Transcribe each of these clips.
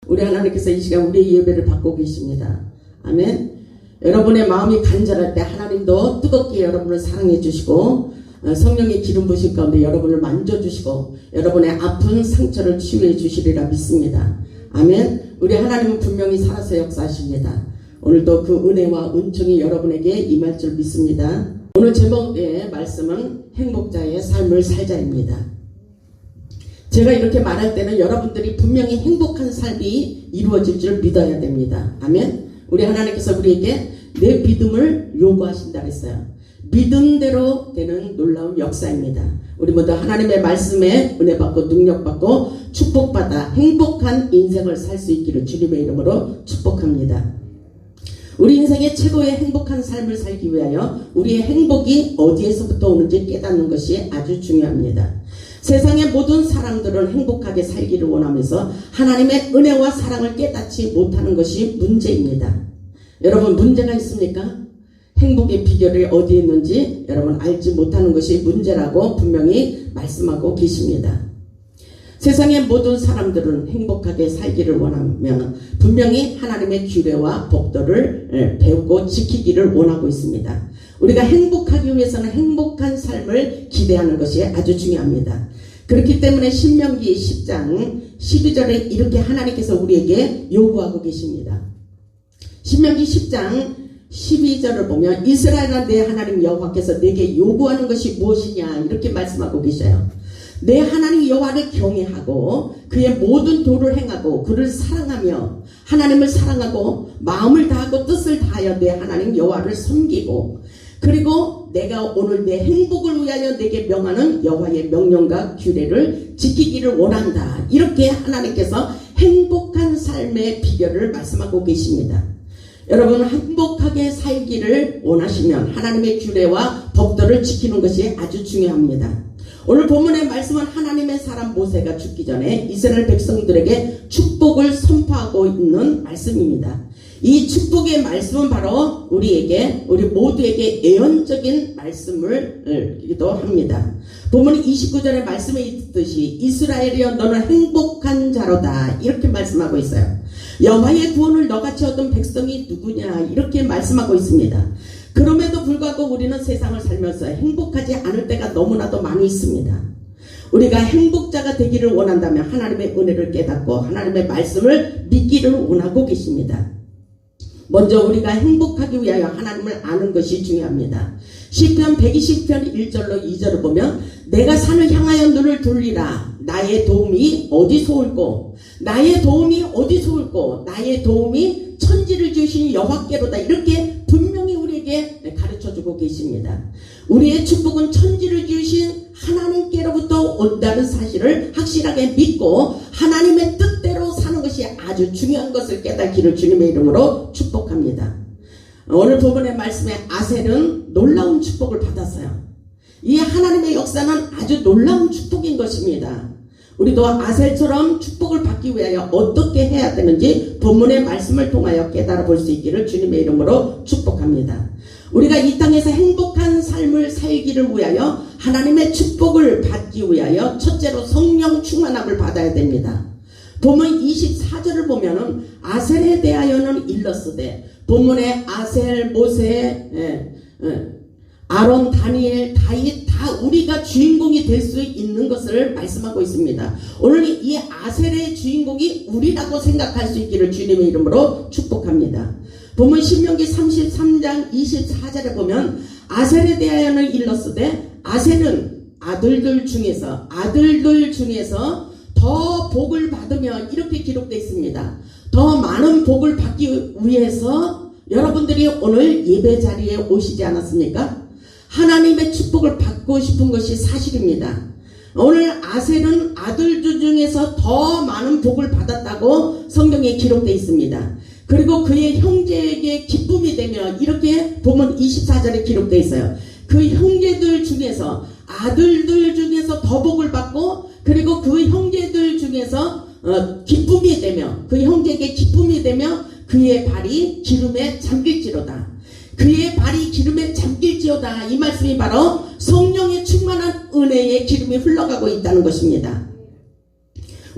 우리 하나님께서 이 시간 우리의 예배를 받고 계십니다. 아멘. 여러분의 마음이 간절할 때 하나님도 뜨겁게 여러분을 사랑해 주시고 성령의 기름 부으신 가운데 여러분을 만져주시고 여러분의 아픈 상처를 치유해 주시리라 믿습니다. 아멘. 우리 하나님은 분명히 살아서 역사하십니다. 오늘도 그 은혜와 은총이 여러분에게 임할 줄 믿습니다. 오늘 제목의 말씀은 행복자의 삶을 살자입니다. 제가 이렇게 말할 때는 여러분들이 분명히 행복한 삶이 이루어질 줄 믿어야 됩니다. 아멘. 우리 하나님께서 우리에게 내 믿음을 요구하신다 했어요. 믿음대로 되는 놀라운 역사입니다. 우리 모두 하나님의 말씀에 은혜 받고 능력 받고 축복받아 행복한 인생을 살 수 있기를 주님의 이름으로 축복합니다. 우리 인생의 최고의 행복한 삶을 살기 위하여 우리의 행복이 어디에서부터 오는지 깨닫는 것이 아주 중요합니다. 세상의 모든 사람들은 행복하게 살기를 원하면서 하나님의 은혜와 사랑을 깨닫지 못하는 것이 문제입니다. 여러분, 문제가 있습니까? 행복의 비결이 어디에 있는지 여러분 알지 못하는 것이 문제라고 분명히 말씀하고 계십니다. 세상의 모든 사람들은 행복하게 살기를 원하면 분명히 하나님의 규례와 법도를 배우고 지키기를 원하고 있습니다. 우리가 행복하기 위해서는 행복한 삶을 기대하는 것이 아주 중요합니다. 그렇기 때문에 신명기 10장 12절에 이렇게 하나님께서 우리에게 요구하고 계십니다. 신명기 10장 12절을 보면 이스라엘아 내 하나님 여호와께서 내게 요구하는 것이 무엇이냐 이렇게 말씀하고 계셔요. 내 하나님 여호와를 경외하고 그의 모든 도를 행하고 그를 사랑하며 하나님을 사랑하고 마음을 다하고 뜻을 다하여 내 하나님 여호와를 섬기고 그리고 내가 오늘 내 행복을 위하여 내게 명하는 여호와의 명령과 규례를 지키기를 원한다. 이렇게 하나님께서 행복한 삶의 비결을 말씀하고 계십니다. 여러분 행복하게 살기를 원하시면 하나님의 규례와 법도를 지키는 것이 아주 중요합니다. 오늘 본문의 말씀은 하나님의 사람 모세가 죽기 전에 이스라엘 백성들에게 축복을 선포하고 있는 말씀입니다. 이 축복의 말씀은 바로 우리 모두에게 예언적인 말씀을기도 합니다. 본문 29절의 말씀에 있듯이 이스라엘이여 너는 행복한 자로다 이렇게 말씀하고 있어요. 여호와의 구원을 너같이 얻은 백성이 누구냐 이렇게 말씀하고 있습니다. 그럼에도 불구하고 우리는 세상을 살면서 행복하지 않을 때가 너무나도 많이 있습니다. 우리가 행복자가 되기를 원한다면 하나님의 은혜를 깨닫고 하나님의 말씀을 믿기를 원하고 계십니다. 먼저 우리가 행복하기 위하여 하나님을 아는 것이 중요합니다. 시편 120편 1절로 2절을 보면 내가 산을 향하여 눈을 돌리라 나의 도움이 어디서 올꼬 나의 도움이 어디서 올꼬 나의 도움이 천지를 지으신 여호와께로다 이렇게 분명히 우리에게 가르쳐주고 계십니다. 우리의 축복은 천지를 지으신 하나님께로부터 온다는 사실을 확실하게 믿고 하나님의 뜻대로 사는 것이 아주 중요한 것을 깨닫기를 주님의 이름으로 축복합니다. 오늘 본문의 말씀에 아셀은 놀라운 축복을 받았어요. 이 하나님의 역사는 아주 놀라운 축복인 것입니다. 우리도 아셀처럼 축복을 받기 위하여 어떻게 해야 되는지 본문의 말씀을 통하여 깨달아 볼 수 있기를 주님의 이름으로 축복합니다. 우리가 이 땅에서 행복한 삶을 살기를 위하여 하나님의 축복을 받기 위하여 첫째로 성령 충만함을 받아야 됩니다. 본문 24절을 보면은 아셀에 대하여는 일렀으되 본문에 아셀, 모세, 아론, 다니엘, 다윗 다 우리가 주인공이 될 수 있는 것을 말씀하고 있습니다. 오늘 이 아셀의 주인공이 우리라고 생각할 수 있기를 주님의 이름으로 축복합니다. 본문 신명기 33장 24절에 보면 아셀에 대하여는 일렀으되 아셀은 아들들 중에서 더 복을 받으며 이렇게 기록되어 있습니다. 더 많은 복을 받기 위해서 여러분들이 오늘 예배 자리에 오시지 않았습니까? 하나님의 축복을 받고 싶은 것이 사실입니다. 오늘 아셀은 아들들 중에서 더 많은 복을 받았다고 성경에 기록되어 있습니다. 그리고 그의 형제에게 기쁨이 되며 이렇게 본문 24절에 기록되어 있어요. 그 형제들 중에서 아들들 중에서 더 복을 받고 그리고 그 형제들 중에서 기쁨이 되며 그 형제에게 기쁨이 되며 그의 발이 기름에 잠길지로다. 그의 발이 기름에 잠길지어다. 이 말씀이 바로 성령의 충만한 은혜의 기름이 흘러가고 있다는 것입니다.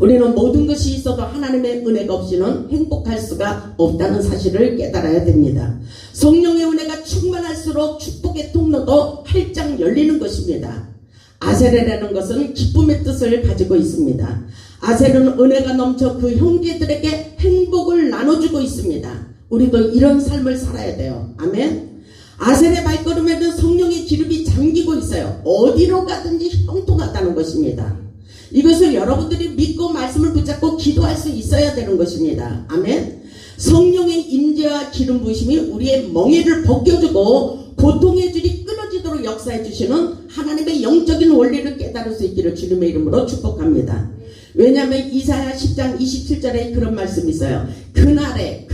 우리는 모든 것이 있어도 하나님의 은혜가 없이는 행복할 수가 없다는 사실을 깨달아야 됩니다. 성령의 은혜가 충만할수록 축복의 통로도 활짝 열리는 것입니다. 아셀이라는 것은 기쁨의 뜻을 가지고 있습니다. 아셀은 은혜가 넘쳐 그 형제들에게 행복을 나눠주고 있습니다. 우리도 이런 삶을 살아야 돼요. 아멘. 아셀의 발걸음에는 성령의 기름이 잠기고 있어요. 어디로 가든지 형통하다는 것입니다. 이것을 여러분들이 믿고 말씀을 붙잡고 기도할 수 있어야 되는 것입니다. 아멘. 성령의 임재와 기름 부으심이 우리의 멍에를 벗겨주고 고통의 줄이 끊어지도록 역사해 주시는 하나님의 영적인 원리를 깨달을 수 있기를 주님의 이름으로 축복합니다. 왜냐하면 이사야 10장 27절에 그런 말씀이 있어요. 그날에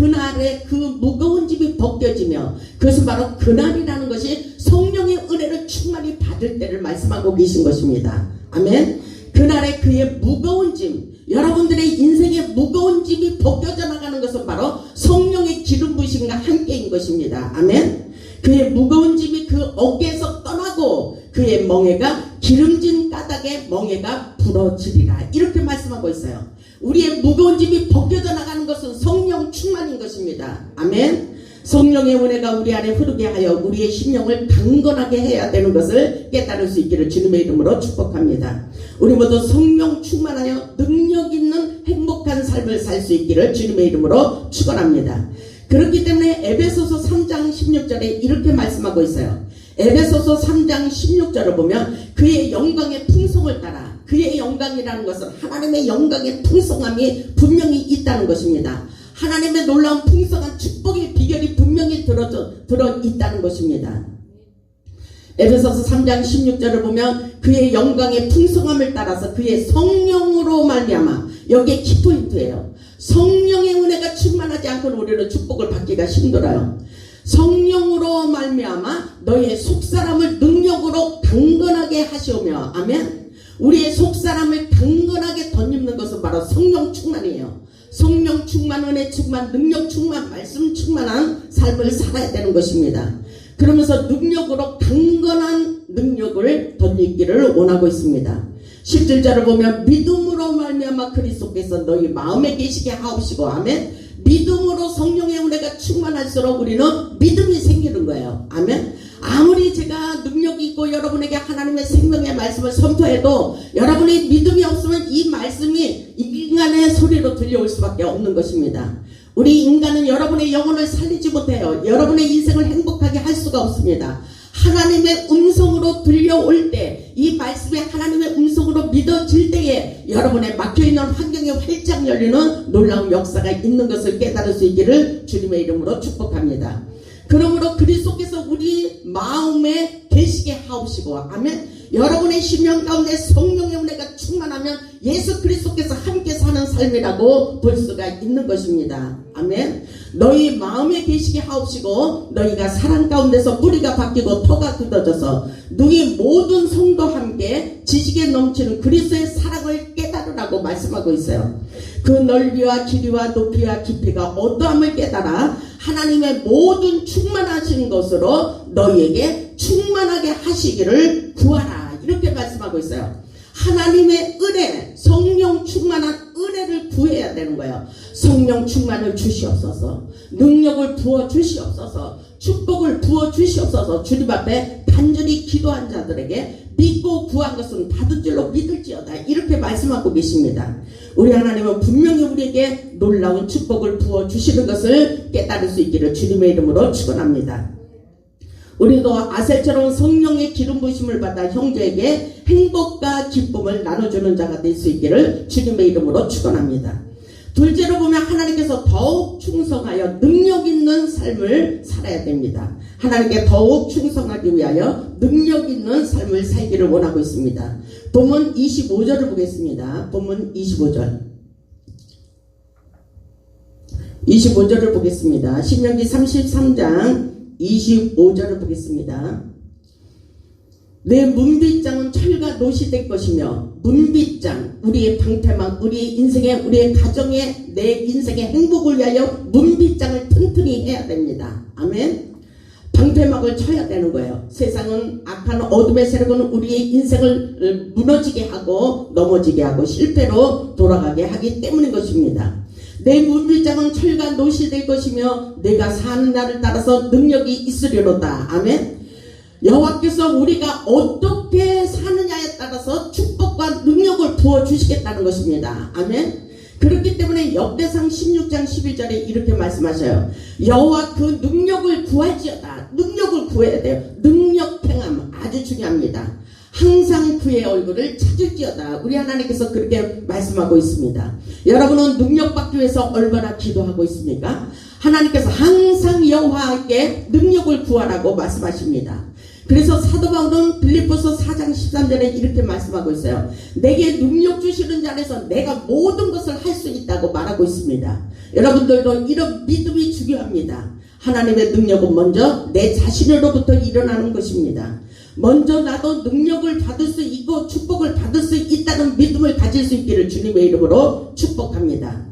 그 무거운 짐이 벗겨지며, 그것은 바로 그날이라는 것이 성령의 은혜를 충만히 받을 때를 말씀하고 계신 것입니다. 아멘. 그날에 그의 무거운 짐, 여러분들의 인생의 무거운 짐이 벗겨져 나가는 것은 바로 성령의 기름 부으심과 함께인 것입니다. 아멘. 그의 무거운 짐이 그 어깨에서 떠나고 그의 멍에가 기름진 까닭에 멍에가 부러지리라, 이렇게 말씀하고 있어요. 우리의 무거운 짐이 벗겨져 나가는 것은 성령 충만인 것입니다. 아멘. 성령의 은혜가 우리 안에 흐르게 하여 우리의 심령을 강건하게 해야 되는 것을 깨달을 수 있기를 주님의 이름으로 축복합니다. 우리 모두 성령 충만하여 능력 있는 행복한 삶을 살 수 있기를 주님의 이름으로 축원합니다. 그렇기 때문에 에베소서 3장 16절에 이렇게 말씀하고 있어요. 에베소서 3장 16절을 보면 그의 영광의 풍성을 따라, 그의 영광이라는 것은 하나님의 영광의 풍성함이 분명히 있다는 것입니다. 하나님의 놀라운 풍성한 축복의 비결이 분명히 들어있다는 것입니다. 에베소서 3장 16절을 보면 그의 영광의 풍성함을 따라서 그의 성령으로 말미암아, 여기에 키포인트예요. 성령의 은혜가 충만하지 않고는 우리는 축복을 받기가 힘들어요. 성령으로 말미암아 너희의 속사람을 능력으로 강건하게 하시오며, 아멘. 우리의 속사람을 강건하게 덧입는 것은 바로 성령 충만이에요. 성령 충만, 은혜 충만, 능력 충만, 말씀 충만한 삶을 살아야 되는 것입니다. 그러면서 능력으로 강건한 능력을 덧입기를 원하고 있습니다. 17절을 보면 믿음으로 말미암아 그리스도께서 너희 마음에 계시게 하옵시고, 아멘. 믿음으로 성령의 은혜가 충만할수록 우리는 믿음이 생기는 거예요. 아멘. 아무리 제가 능력이 있고 여러분에게 하나님의 생명의 말씀을 선포해도 여러분의 믿음이 없으면 이 말씀이 인간의 소리로 들려올 수밖에 없는 것입니다. 우리 인간은 여러분의 영혼을 살리지 못해요. 여러분의 인생을 행복하게 할 수가 없습니다. 하나님의 음성으로 들려올 때, 이 말씀이 하나님의 음성으로 믿어질 때에 여러분의 막혀있는 환경이 활짝 열리는 놀라운 역사가 있는 것을 깨달을 수 있기를 주님의 이름으로 축복합니다. 그러므로 그리스도께서 우리 마음에 계시게 하옵시고, 아멘. 여러분의 심령 가운데 성령의 은혜가 충만하면 예수 그리스도께서 함께 사는 삶이라고 볼 수가 있는 것입니다. 아멘. 너희 마음에 계시게 하옵시고 너희가 사랑 가운데서 뿌리가 바뀌고 터가 굳어져서 너희 모든 성도와 함께 지식에 넘치는 그리스도의 사랑을 깨달으라고 말씀하고 있어요. 그 넓이와 길이와 높이와 깊이가 어떠함을 깨달아 하나님의 모든 충만하신 것으로 너희에게 충만하게 하시기를 구하라, 이렇게 말씀하고 있어요. 하나님의 은혜, 성령 충만한 은혜를 구해야 되는 거예요. 성령 충만을 주시옵소서, 능력을 부어 주시옵소서, 축복을 부어 주시옵소서. 주님 앞에 간절히 기도한 자들에게 믿고 구한 것은 받은 줄로 믿을지어다, 이렇게 말씀하고 계십니다. 우리 하나님은 분명히 우리에게 놀라운 축복을 부어 주시는 것을 깨달을 수 있기를 주님의 이름으로 축원합니다. 우리도 아셀처럼 성령의 기름 부으심을 받아 형제에게 행복과 기쁨을 나눠주는 자가 될 수 있기를 주님의 이름으로 축원합니다. 둘째로 보면 하나님께서 더욱 충성하여 능력 있는 삶을 살아야 됩니다. 하나님께 더욱 충성하기 위하여 능력 있는 삶을 살기를 원하고 있습니다. 본문 25절을 보겠습니다. 본문 25절. 25절을 보겠습니다. 신명기 33장 25절을 보겠습니다. 내 문빗장은 철과 노시 될 것이며, 문빗장, 우리의 방패망, 우리의 인생의, 우리의 가정의, 내 인생의 행복을 위하여 문빗장을 튼튼히 해야 됩니다. 아멘. 방패막을 쳐야 되는 거예요. 세상은 악한 어둠의 세력은 우리의 인생을 무너지게 하고 넘어지게 하고 실패로 돌아가게 하기 때문인 것입니다. 내 문빗장은 철과 노시 될 것이며 내가 사는 날을 따라서 능력이 있으리로다. 아멘. 여호와께서 우리가 어떻게 사느냐에 따라서 축복과 능력을 부어주시겠다는 것입니다. 아멘. 그렇기 때문에 역대상 16장 11절에 이렇게 말씀하셔요. 여호와 그 능력을 구할지어다. 능력을 구해야 돼요. 능력 행함 아주 중요합니다. 항상 그의 얼굴을 찾을지어다. 우리 하나님께서 그렇게 말씀하고 있습니다. 여러분은 능력 받기 위해서 얼마나 기도하고 있습니까? 하나님께서 항상 여호와께 능력을 구하라고 말씀하십니다. 그래서 사도 바울은 빌립보서 4장 13절에 이렇게 말씀하고 있어요. 내게 능력 주시는 자 안에서 내가 모든 것을 할 수 있다고 말하고 있습니다. 여러분들도 이런 믿음이 중요합니다. 하나님의 능력은 먼저 내 자신으로부터 일어나는 것입니다. 먼저 나도 능력을 받을 수 있고 축복을 받을 수 있다는 믿음을 가질 수 있기를 주님의 이름으로 축복합니다.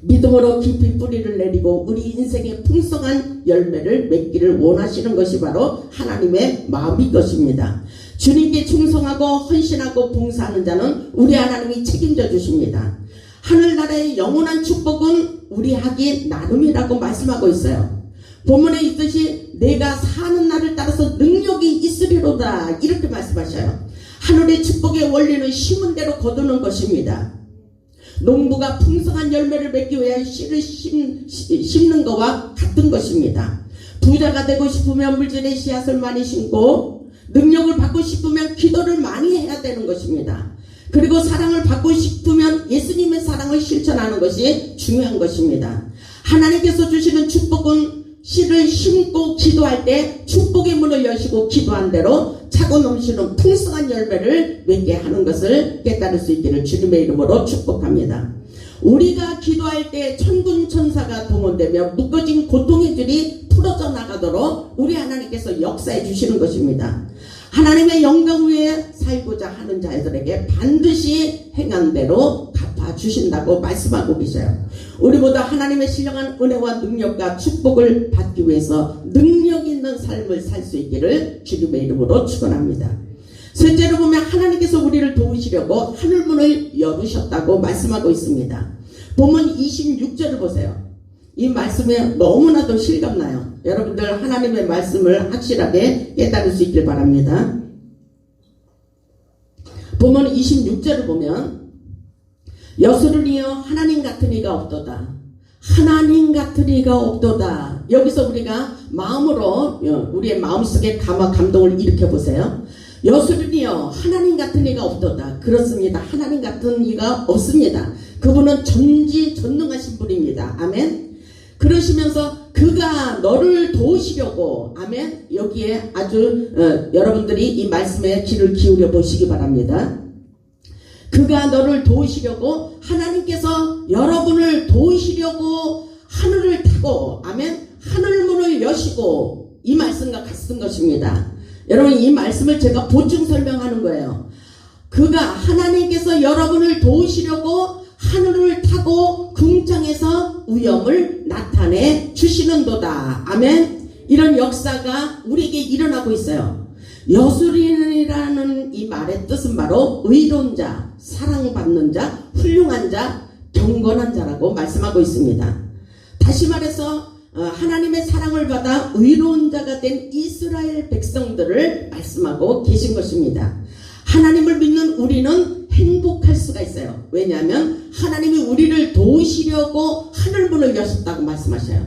믿음으로 깊이 뿌리를 내리고 우리 인생의 풍성한 열매를 맺기를 원하시는 것이 바로 하나님의 마음인 것입니다. 주님께 충성하고 헌신하고 봉사하는 자는 우리 하나님이 책임져 주십니다. 하늘나라의 영원한 축복은 우리 하기 나눔이라고 말씀하고 있어요. 본문에 있듯이 내가 사는 날을 따라서 능력이 있으리로다 이렇게 말씀하셔요. 하늘의 축복의 원리는 심은 대로 거두는 것입니다. 농부가 풍성한 열매를 맺기 위해 씨를 심는 것과 같은 것입니다. 부자가 되고 싶으면 물질의 씨앗을 많이 심고 능력을 받고 싶으면 기도를 많이 해야 되는 것입니다. 그리고 사랑을 받고 싶으면 예수님의 사랑을 실천하는 것이 중요한 것입니다. 하나님께서 주시는 축복은 씨를 심고 기도할 때 축복의 문을 여시고 기도한 대로 차고 넘치는 풍성한 열매를 맺게 하는 것을 깨달을 수 있기를 주님의 이름으로 축복합니다. 우리가 기도할 때 천군 천사가 동원되며 묶어진 고통의 줄이 풀어져 나가도록 우리 하나님께서 역사해 주시는 것입니다. 하나님의 영광 위에 살고자 하는 자들에게 반드시 행한 대로 갚아주신다고 말씀하고 계셔요. 우리보다 하나님의 신령한 은혜와 능력과 축복을 받기 위해서 능력 있는 삶을 살 수 있기를 주님의 이름으로 축원합니다. 셋째로 보면 하나님께서 우리를 도우시려고 하늘문을 열으셨다고 말씀하고 있습니다. 본문 26절을 보세요. 이 말씀에 너무나도 실감나요. 여러분들 하나님의 말씀을 확실하게 깨달을 수 있길 바랍니다. 본문 26절을 보면 여수르니여 하나님 같은 이가 없도다. 하나님 같은 이가 없도다. 여기서 우리가 마음으로 우리의 마음속에 감동을 일으켜보세요. 여수르니여 하나님 같은 이가 없도다. 그렇습니다. 하나님 같은 이가 없습니다. 그분은 전지전능하신 분입니다. 아멘. 그러시면서 그가 너를 도우시려고 아멘. 여기에 아주 여러분들이 이 말씀에 귀를 기울여 보시기 바랍니다. 그가 너를 도우시려고 하나님께서 여러분을 도우시려고 하늘을 타고 아멘. 하늘문을 여시고 이 말씀과 같은 것입니다. 여러분 이 말씀을 제가 보충 설명하는 거예요. 그가 하나님께서 여러분을 도우시려고 하늘을 타고 궁창에서 위엄을 나타내 주시는도다. 아멘. 이런 역사가 우리에게 일어나고 있어요. 여수린이라는 이 말의 뜻은 바로 의로운 자, 사랑받는 자, 훌륭한 자, 경건한 자라고 말씀하고 있습니다. 다시 말해서 하나님의 사랑을 받아 의로운 자가 된 이스라엘 백성들을 말씀하고 계신 것입니다. 하나님을 믿는 우리는 행복할 수가 있어요. 왜냐하면 하나님이 우리를 도우시려고 하늘문을 여셨다고 말씀하셔요.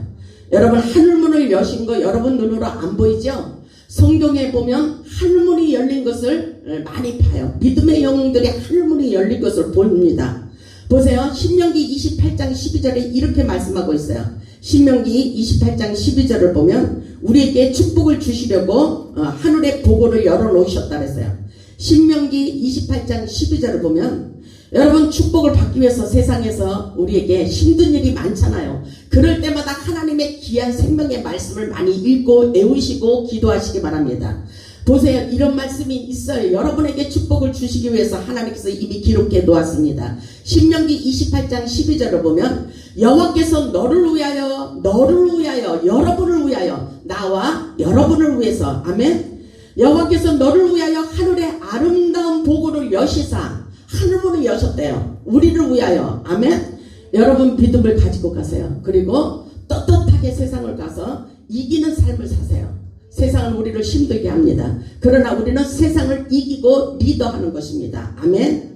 여러분 하늘문을 여신 거 여러분 눈으로 안 보이죠? 성경에 보면 하늘문이 열린 것을 많이 봐요. 믿음의 영웅들이 하늘문이 열린 것을 봅니다. 보세요. 신명기 28장 12절에 이렇게 말씀하고 있어요. 신명기 28장 12절을 보면 우리에게 축복을 주시려고 하늘의 보고를 열어놓으셨다 그랬어요. 신명기 28장 12절을 보면 여러분 축복을 받기 위해서 세상에서 우리에게 힘든 일이 많잖아요. 그럴 때마다 하나님의 귀한 생명의 말씀을 많이 읽고 애우시고 기도하시기 바랍니다. 보세요. 이런 말씀이 있어요. 여러분에게 축복을 주시기 위해서 하나님께서 이미 기록해 놓았습니다. 신명기 28장 12절을 보면 여호와께서 너를 위하여 여러분을 위하여 나와 여러분을 위해서 아멘. 여호와께서 너를 위하여 하늘의 아름다운 보고를 여시사 하늘문을 여셨대요. 우리를 위하여 아멘. 여러분 믿음을 가지고 가세요. 그리고 떳떳하게 세상을 가서 이기는 삶을 사세요. 세상은 우리를 힘들게 합니다. 그러나 우리는 세상을 이기고 리더하는 것입니다. 아멘.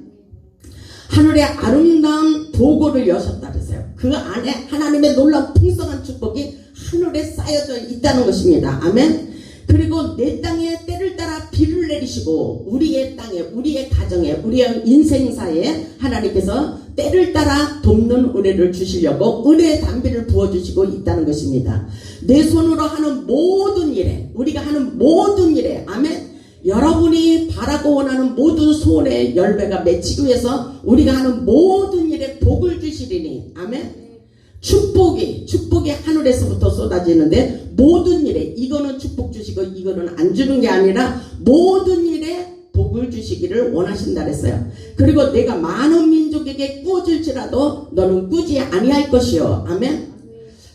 하늘의 아름다운 보고를 여셨다 그랬어요. 그 안에 하나님의 놀라운 풍성한 축복이 하늘에 쌓여져 있다는 것입니다. 아멘. 그리고 내 땅에 때를 따라 비를 내리시고 우리의 땅에 우리의 가정에 우리의 인생사에 하나님께서 때를 따라 돕는 은혜를 주시려고 은혜의 담비를 부어주시고 있다는 것입니다. 내 손으로 하는 모든 일에 우리가 하는 모든 일에 아멘. 여러분이 바라고 원하는 모든 소원의 열매가 맺히기 위해서 우리가 하는 모든 일에 복을 주시리니 아멘. 축복이 하늘에서부터 쏟아지는데 모든 일에 이거는 축복 주시고 이거는 안 주는 게 아니라 모든 일에 복을 주시기를 원하신다 그랬어요. 그리고 내가 많은 민족에게 꾸어질지라도 너는 꾸지 아니할 것이요. 아멘.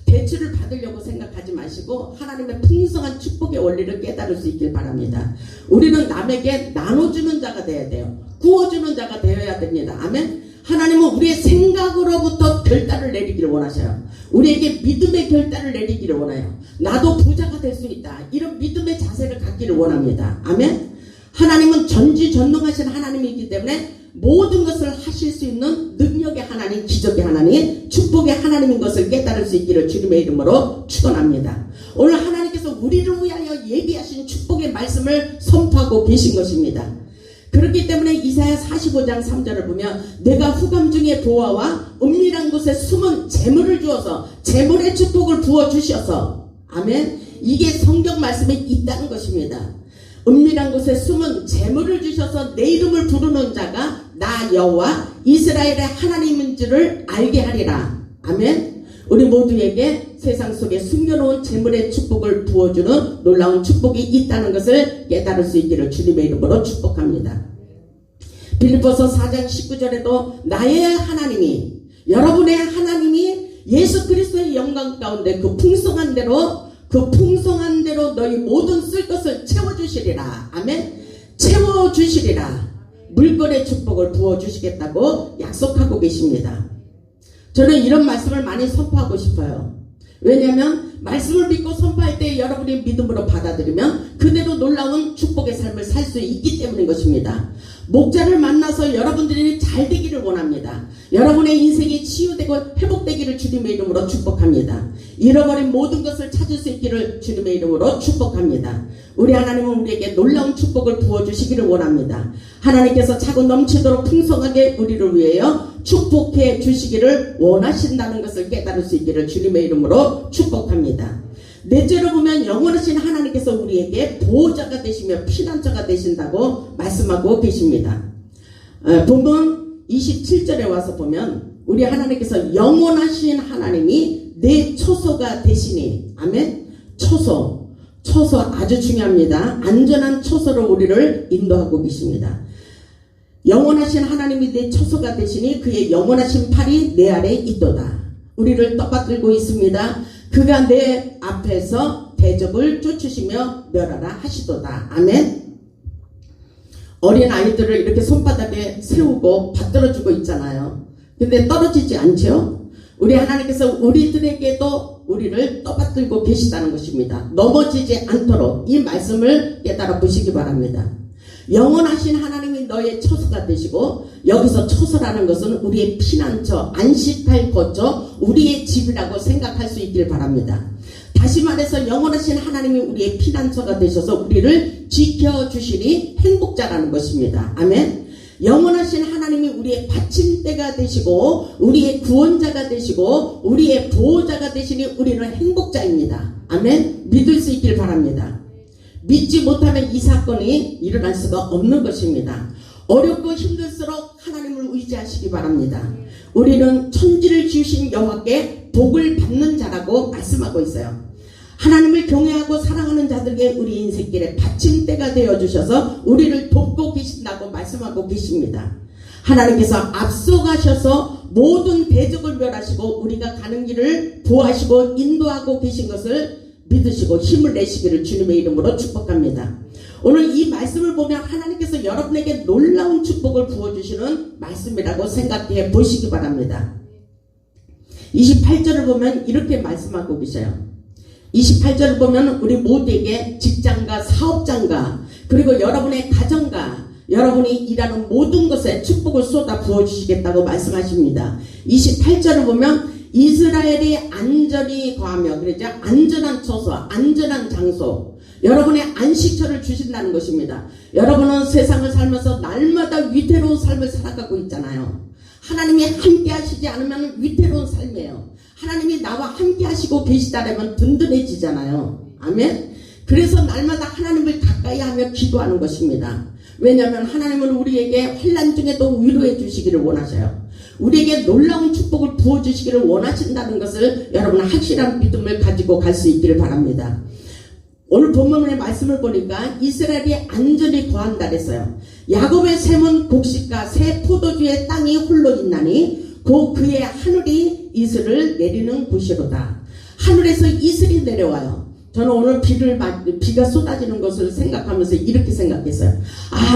대출을 받으려고 생각하지 마시고 하나님의 풍성한 축복의 원리를 깨달을 수 있길 바랍니다. 우리는 남에게 나눠주는 자가 되어야 돼요. 구워주는 자가 되어야 됩니다. 아멘. 하나님은 우리의 생각으로부터 결단을 내리기를 원하셔요. 우리에게 믿음의 결단을 내리기를 원해요. 나도 부자가 될 수 있다. 이런 믿음의 자세를 갖기를 원합니다. 아멘. 하나님은 전지전능하신 하나님이기 때문에 모든 것을 하실 수 있는 능력의 하나님, 기적의 하나님, 축복의 하나님인 것을 깨달을 수 있기를 주님의 이름으로 축원합니다. 오늘 하나님께서 우리를 위하여 예비하신 축복의 말씀을 선포하고 계신 것입니다. 그렇기 때문에 이사야 45장 3절을 보면 내가 후감 중에 보아와 은밀한 곳에 숨은 재물을 주어서 재물의 축복을 부어주셔서 아멘. 이게 성경 말씀에 있다는 것입니다. 은밀한 곳에 숨은 재물을 주셔서 내 이름을 부르는 자가 나 여호와 이스라엘의 하나님인 줄을 알게 하리라. 아멘. 우리 모두에게 세상 속에 숨겨놓은 재물의 축복을 부어주는 놀라운 축복이 있다는 것을 깨달을 수 있기를 주님의 이름으로 축복합니다. 빌립보서 4장 19절에도 나의 하나님이 여러분의 하나님이 예수 그리스도의 영광 가운데 그 풍성한 대로 너희 모든 쓸 것을 채워주시리라. 아멘. 채워주시리라. 물건의 축복을 부어주시겠다고 약속하고 계십니다. 저는 이런 말씀을 많이 선포하고 싶어요. 왜냐하면 말씀을 믿고 선포할 때 여러분이 믿음으로 받아들이면 그대로 놀라운 축복의 삶을 살 수 있기 때문인 것입니다. 목자를 만나서 여러분들이 잘 되기를 원합니다. 여러분의 인생이 치유되고 회복되기를 주님의 이름으로 축복합니다. 잃어버린 모든 것을 찾을 수 있기를 주님의 이름으로 축복합니다. 우리 하나님은 우리에게 놀라운 축복을 부어주시기를 원합니다. 하나님께서 차고 넘치도록 풍성하게 우리를 위하여 축복해 주시기를 원하신다는 것을 깨달을 수 있기를 주님의 이름으로 축복합니다. 넷째로 보면 영원하신 하나님께서 우리에게 보호자가 되시며 피난처가 되신다고 말씀하고 계십니다. 본문 27절에 와서 보면 우리 하나님께서 영원하신 하나님이 내 초소가 되시니 아멘. 초소 아주 중요합니다. 안전한 초소로 우리를 인도하고 계십니다. 영원하신 하나님이 내 초소가 되시니 그의 영원하신 팔이 내 아래에 있도다. 우리를 떠받들고 있습니다. 그가 내 앞에서 대적을 쫓으시며 멸하라 하시도다. 아멘. 어린 아이들을 이렇게 손바닥에 세우고 받들어주고 있잖아요. 근데 떨어지지 않죠? 우리 하나님께서 우리들에게도 우리를 떠받들고 계시다는 것입니다. 넘어지지 않도록 이 말씀을 깨달아 보시기 바랍니다. 영원하신 하나님이 너의 처소가 되시고 여기서 처소라는 것은 우리의 피난처, 안식할 거처, 우리의 집이라고 생각할 수 있길 바랍니다. 다시 말해서 영원하신 하나님이 우리의 피난처가 되셔서 우리를 지켜주시니 행복자라는 것입니다. 아멘. 영원하신 하나님이 우리의 받침대가 되시고 우리의 구원자가 되시고 우리의 보호자가 되시니 우리는 행복자입니다. 아멘. 믿을 수 있길 바랍니다. 믿지 못하면 이 사건이 일어날 수가 없는 것입니다. 어렵고 힘들수록 하나님을 의지하시기 바랍니다. 우리는 천지를 지으신 여호와께 복을 받는 자라고 말씀하고 있어요. 하나님을 경외하고 사랑하는 자들에게 우리 인생길에 받침대가 되어주셔서 우리를 돕고 계신다고 말씀하고 계십니다. 하나님께서 앞서가셔서 모든 대적을 멸하시고 우리가 가는 길을 보호하시고 인도하고 계신 것을 믿으시고 힘을 내시기를 주님의 이름으로 축복합니다. 오늘 이 말씀을 보면 하나님께서 여러분에게 놀라운 축복을 부어주시는 말씀이라고 생각해 보시기 바랍니다. 28절을 보면 이렇게 말씀하고 계셔요. 28절을 보면 우리 모두에게 직장과 사업장과 그리고 여러분의 가정과 여러분이 일하는 모든 것에 축복을 쏟아 부어주시겠다고 말씀하십니다. 28절을 보면 이스라엘이 안전히 거하며, 그러죠? 안전한 처소, 안전한 장소, 여러분의 안식처를 주신다는 것입니다. 여러분은 세상을 살면서 날마다 위태로운 삶을 살아가고 있잖아요. 하나님이 함께 하시지 않으면 위태로운 삶이에요. 하나님이 나와 함께 하시고 계시다라면 든든해지잖아요. 아멘. 그래서 날마다 하나님을 가까이 하며 기도하는 것입니다. 왜냐하면 하나님은 우리에게 환난 중에도 위로해 주시기를 원하셔요. 우리에게 놀라운 축복을 부어주시기를 원하신다는 것을 여러분 확실한 믿음을 가지고 갈 수 있기를 바랍니다. 오늘 본문의 말씀을 보니까 이스라엘이 안전히 거한다 그랬어요. 야곱의 샘은 곡식과 새 포도주의 땅이 홀로 있나니 곧 그의 하늘이 이슬을 내리는 곳이로다. 하늘에서 이슬이 내려와요. 저는 오늘 비가 쏟아지는 것을 생각하면서 이렇게 생각했어요.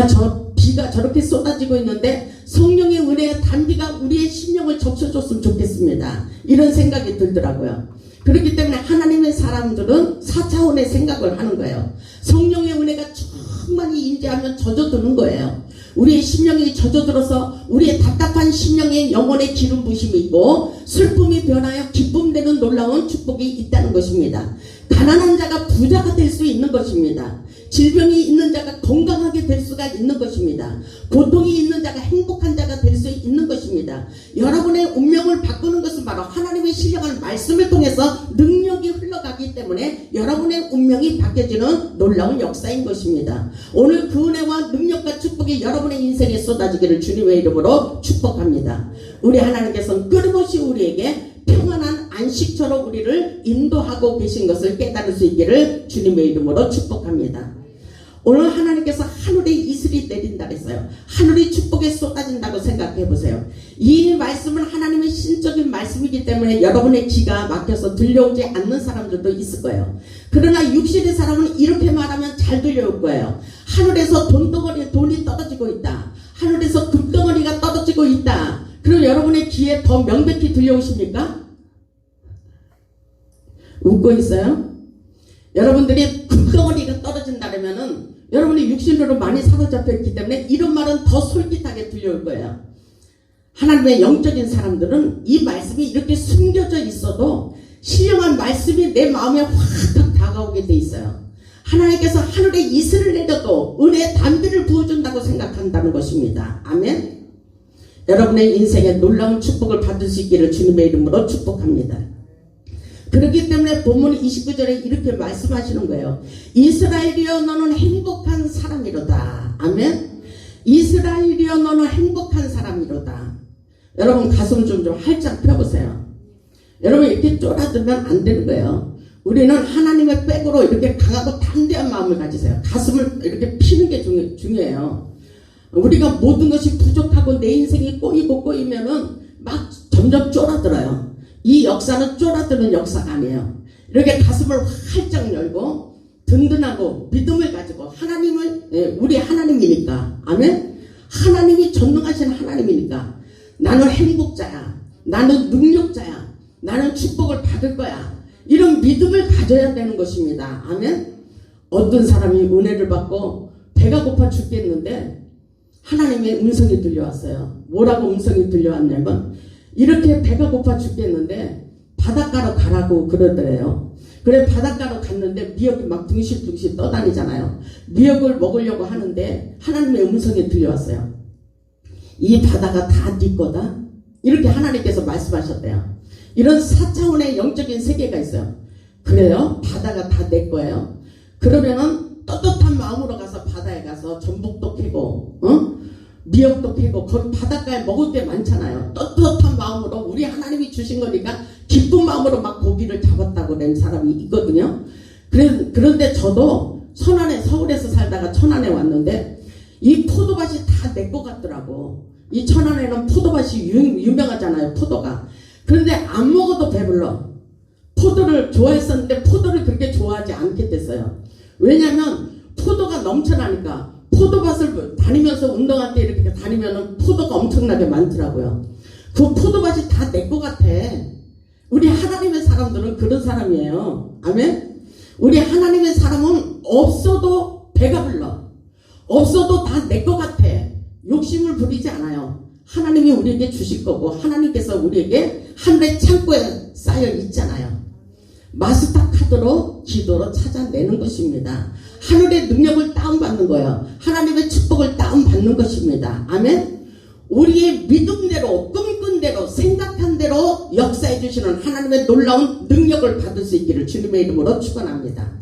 저 비가 저렇게 쏟아지고 있는데 성령의 은혜의 단비가 우리의 심령을 적셔줬으면 좋겠습니다. 이런 생각이 들더라고요. 그렇기 때문에 하나님의 사람들은 4차원의 생각을 하는 거예요. 성령의 은혜가 충만히 임재하면 젖어드는 거예요. 우리의 심령이 젖어들어서 우리의 답답한 심령에 영혼의 기름 부심이 있고 슬픔이 변하여 기쁨 되는 놀라운 축복이 있다는 것입니다. 가난한 자가 부자가 될 수 있는 것입니다. 질병이 있는 자가 건강하게 될 수가 있는 것입니다. 고통이 있는 자가 행복한 자가 될 수 있는 것입니다. 여러분의 운명을 바꾸는 것은 바로 하나님의 신령한 말씀을 통해서 능력이 흘러가기 때문에 여러분의 운명이 바뀌어지는 놀라운 역사인 것입니다. 오늘 그 은혜와 능력과 축복이 여러분의 인생에 쏟아지기를 주님의 이름으로 축복합니다. 우리 하나님께서는 끊임없이 우리에게 평안한 안식처로 우리를 인도하고 계신 것을 깨달을 수 있기를 주님의 이름으로 축복합니다. 오늘 하나님께서 하늘에 이슬이 내린다 그랬어요. 하늘이 축복에 쏟아진다고 생각해 보세요. 이 말씀은 하나님의 신적인 말씀이기 때문에 여러분의 귀가 막혀서 들려오지 않는 사람들도 있을 거예요. 그러나 육신의 사람은 이렇게 말하면 잘 들려올 거예요. 하늘에서 돈이 떨어지고 있다. 하늘에서 금덩어리가 떨어지고 있다. 그럼 여러분의 귀에 더 명백히 들려오십니까? 웃고 있어요? 여러분들이 금덩어리가 떨어진다면은 여러분이 육신으로 많이 사로잡혀 있기 때문에 이런 말은 더 솔깃하게 들려올 거예요. 하나님의 영적인 사람들은 이 말씀이 이렇게 숨겨져 있어도 신령한 말씀이 내 마음에 확 다가오게 돼 있어요. 하나님께서 하늘에 이슬을 내려도 은혜의 단비를 부어준다고 생각한다는 것입니다. 아멘. 여러분의 인생에 놀라운 축복을 받을 수 있기를 주님의 이름으로 축복합니다. 그렇기 때문에 본문 29절에 이렇게 말씀하시는 거예요. 이스라엘이여 너는 행복한 사람이로다. 아멘. 이스라엘이여 너는 행복한 사람이로다. 여러분 가슴 좀 활짝 펴보세요. 여러분 이렇게 쫄아들면 안 되는 거예요. 우리는 하나님의 백으로 이렇게 강하고 담대한 마음을 가지세요. 가슴을 이렇게 피는 게 중요해요. 우리가 모든 것이 부족하고 내 인생이 꼬이면은 막 점점 쫄아들어요. 이 역사는 쫄아드는 역사가 아니에요. 이렇게 가슴을 활짝 열고 든든하고 믿음을 가지고 하나님을, 우리 하나님이니까, 아멘? 하나님이 전능하신 하나님이니까 나는 행복자야, 나는 능력자야, 나는 축복을 받을 거야, 이런 믿음을 가져야 되는 것입니다. 아멘? 어떤 사람이 은혜를 받고 배가 고파 죽겠는데 하나님의 음성이 들려왔어요. 뭐라고 음성이 들려왔냐면 이렇게 배가 고파 죽겠는데 바닷가로 가라고 그러더래요. 그래 바닷가로 갔는데 미역이 막 둥실둥실 떠다니잖아요. 미역을 먹으려고 하는데 하나님의 음성이 들려왔어요. 이 바다가 다 네 거다. 이렇게 하나님께서 말씀하셨대요. 이런 4차원의 영적인 세계가 있어요. 그래요? 바다가 다 내 거예요. 그러면은 떳떳한 마음으로 가서 바다에 가서 전복도 캐고 미역도 캐고 거기 바닷가에 먹을 게 많잖아요. 떳떳한 마음으로 우리 하나님이 주신 거니까 기쁜 마음으로 막 고기를 잡았다고 된 사람이 있거든요. 그런데 저도 천안에, 서울에서 살다가 천안에 왔는데 이 포도밭이 다 내 것 같더라고. 이 천안에는 포도밭이 유명하잖아요, 포도가. 그런데 안 먹어도 배불러. 포도를 좋아했었는데 포도를 그렇게 좋아하지 않게 됐어요. 왜냐면 포도가 넘쳐나니까. 포도밭을 다니면서 운동할 때 이렇게 다니면 포도가 엄청나게 많더라고요. 그 포도밭이 다 내 것 같아. 우리 하나님의 사람들은 그런 사람이에요. 아멘? 우리 하나님의 사람은 없어도 배가 불러. 없어도 다 내 것 같아. 욕심을 부리지 않아요. 하나님이 우리에게 주실 거고 하나님께서 우리에게 하늘의 창고에 쌓여 있잖아요. 마스터카드로 기도로 찾아내는 것입니다. 하늘의 능력을 다운받는 거예요. 하나님의 축복을 다운받는 것입니다. 아멘. 우리의 믿음대로 꿈꾼 대로 생각한 대로 역사해 주시는 하나님의 놀라운 능력을 받을 수 있기를 주님의 이름으로 축원합니다.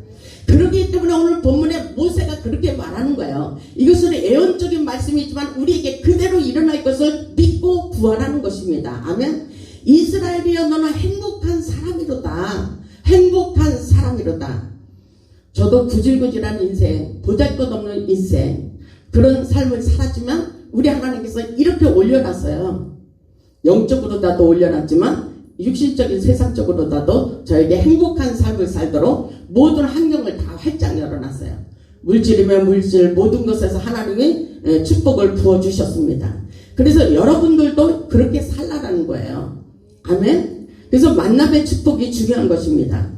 그렇기 때문에 오늘 본문에 모세가 그렇게 말하는 거예요. 이것은 예언적인 말씀이지만 우리에게 그대로 일어날 것을 믿고 구하라는 것입니다. 아멘. 이스라엘이여 너는 행복한 사람이로다. 행복한 사람이로다. 저도 구질구질한 인생, 보잘것없는 인생, 그런 삶을 살았지만 우리 하나님께서 이렇게 올려놨어요. 영적으로다도 올려놨지만 육신적인 세상적으로다도 저에게 행복한 삶을 살도록 모든 환경을 다 활짝 열어놨어요. 물질이면 물질, 모든 것에서 하나님이 축복을 부어주셨습니다. 그래서 여러분들도 그렇게 살라라는 거예요. 아멘. 그래서 만남의 축복이 중요한 것입니다.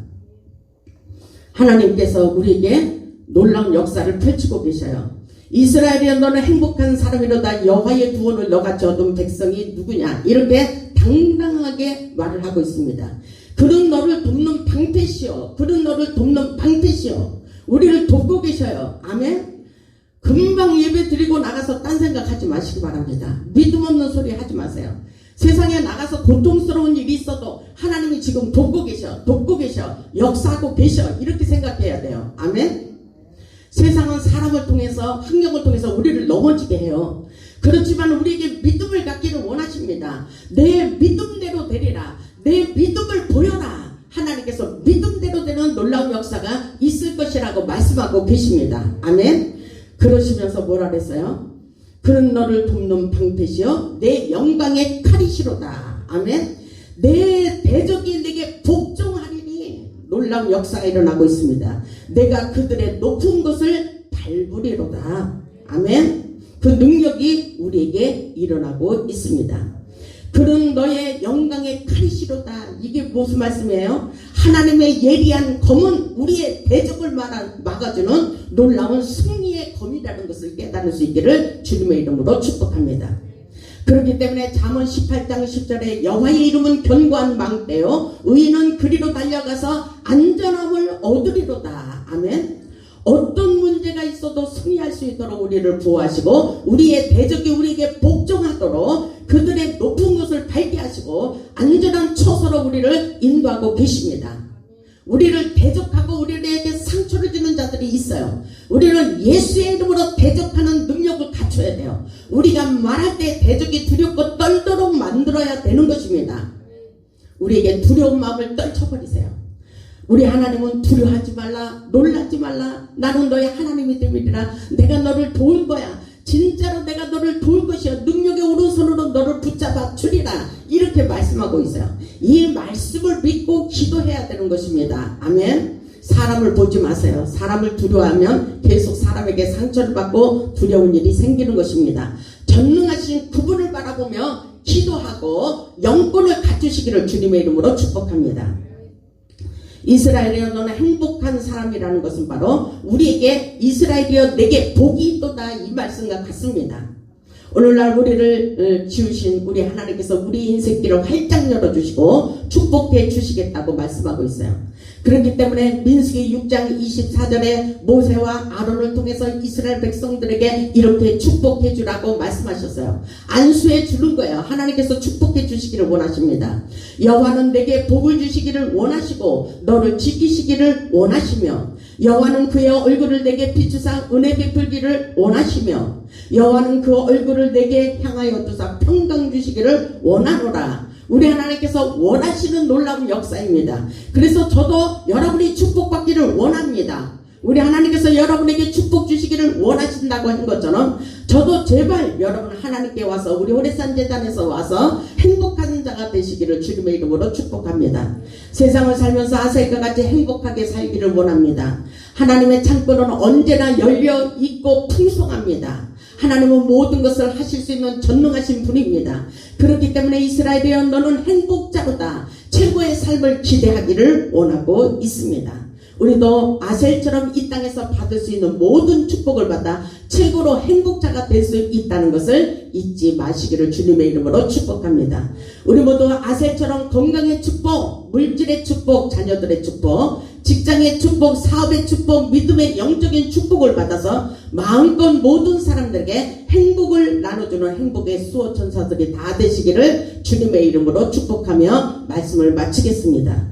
하나님께서 우리에게 놀라운 역사를 펼치고 계셔요. 이스라엘이여 너는 행복한 사람이로다. 여호와의 구원을 너같이 얻은 백성이 누구냐. 이렇게 당당하게 말을 하고 있습니다. 그는 너를 돕는 방패시오. 그는 너를 돕는 방패시오. 우리를 돕고 계셔요. 아멘. 금방 예배 드리고 나가서 딴 생각하지 마시기 바랍니다. 믿음 없는 소리 하지 마세요. 세상에 나가서 고통스러운 일이 있어도 하나님이 지금 돕고 계셔, 역사하고 계셔, 이렇게 생각해야 돼요. 아멘. 세상은 사람을 통해서, 환경을 통해서 우리를 넘어지게 해요. 그렇지만 우리에게 믿음을 갖기를 원하십니다. 내 믿음대로 되리라. 내 믿음을 보여라. 하나님께서 믿음대로 되는 놀라운 역사가 있을 것이라고 말씀하고 계십니다. 아멘. 그러시면서 뭐라 그랬어요? 그는 너를 돕는 방패시여 내 영광의 칼이시로다. 아멘. 내 대적이 내게 복종하리니 놀라운 역사가 일어나고 있습니다. 내가 그들의 높은 것을 밟으리로다. 아멘. 그 능력이 우리에게 일어나고 있습니다. 그는 너의 영광의 칼이시로다. 이게 무슨 말씀이에요? 하나님의 예리한 검은 우리의 대적을 막아주는 놀라운 승리의 검이라는 것을 깨달을 수 있기를 주님의 이름으로 축복합니다. 그렇기 때문에 잠언 18장 10절에 여호와의 이름은 견고한 망대요 의인은 그리로 달려가서 안전함을 얻으리로다. 아멘. 어떤 문제가 있어도 승리할 수 있도록 우리를 보호하시고 우리의 대적이 우리에게 복종하도록 그들의 높은 것을 밟게 하시고 안전한 처소로 우리를 인도하고 계십니다. 우리를 대적하고 우리에게 상처를 주는 자들이 있어요. 우리는 예수의 이름으로 대적하는 능력을 갖춰야 돼요. 우리가 말할 때 대적이 두렵고 떨도록 만들어야 되는 것입니다. 우리에게 두려운 마음을 떨쳐버리세요. 우리 하나님은 두려워하지 말라, 놀라지 말라. 나는 너의 하나님이 됨이라. 내가 너를 도울 거야. 진짜로 내가 너를 도울 것이야. 능력의 오른손으로 너를 붙잡아 주리라. 이렇게 말씀하고 있어요. 이 말씀을 믿고 기도해야 되는 것입니다. 아멘. 사람을 보지 마세요. 사람을 두려워하면 계속 사람에게 상처를 받고 두려운 일이 생기는 것입니다. 전능하신 그분을 바라보며 기도하고 영권을 갖추시기를 주님의 이름으로 축복합니다. 이스라엘이여 너는 행복한 사람이라는 것은 바로 우리에게 이스라엘이여 내게 복이 있도다 이 말씀과 같습니다. 오늘날 우리를 지으신 우리 하나님께서 우리 인생길을 활짝 열어주시고 축복해 주시겠다고 말씀하고 있어요. 그렇기 때문에 민수기 6장 24절에 모세와 아론을 통해서 이스라엘 백성들에게 이렇게 축복해 주라고 말씀하셨어요. 안수해 주는 거예요. 하나님께서 축복해 주시기를 원하십니다. 여호와는 내게 복을 주시기를 원하시고 너를 지키시기를 원하시며 여호와는 그의 얼굴을 내게 비추사 은혜 베풀기를 원하시며 여호와는 그 얼굴을 내게 향하여 두사 평강 주시기를 원하노라. 우리 하나님께서 원하시는 놀라운 역사입니다. 그래서 저도 여러분이 축복받기를 원합니다. 우리 하나님께서 여러분에게 축복 주시기를 원하신다고 한 것처럼 저도 제발 여러분 하나님께 와서 우리 오래산 재단에서 와서 행복한 자가 되시기를 주님의 이름으로 축복합니다. 세상을 살면서 아셀과 같이 행복하게 살기를 원합니다. 하나님의 창고는 언제나 열려 있고 풍성합니다. 하나님은 모든 것을 하실 수 있는 전능하신 분입니다. 그렇기 때문에 이스라엘이여 너는 행복자로다. 최고의 삶을 기대하기를 원하고 있습니다. 우리도 아셀처럼 이 땅에서 받을 수 있는 모든 축복을 받아 최고로 행복자가 될 수 있다는 것을 잊지 마시기를 주님의 이름으로 축복합니다. 우리 모두 아셀처럼 건강의 축복, 물질의 축복, 자녀들의 축복, 직장의 축복, 사업의 축복, 믿음의 영적인 축복을 받아서 마음껏 모든 사람들에게 행복을 나눠주는 행복의 수호천사들이 다 되시기를 주님의 이름으로 축복하며 말씀을 마치겠습니다.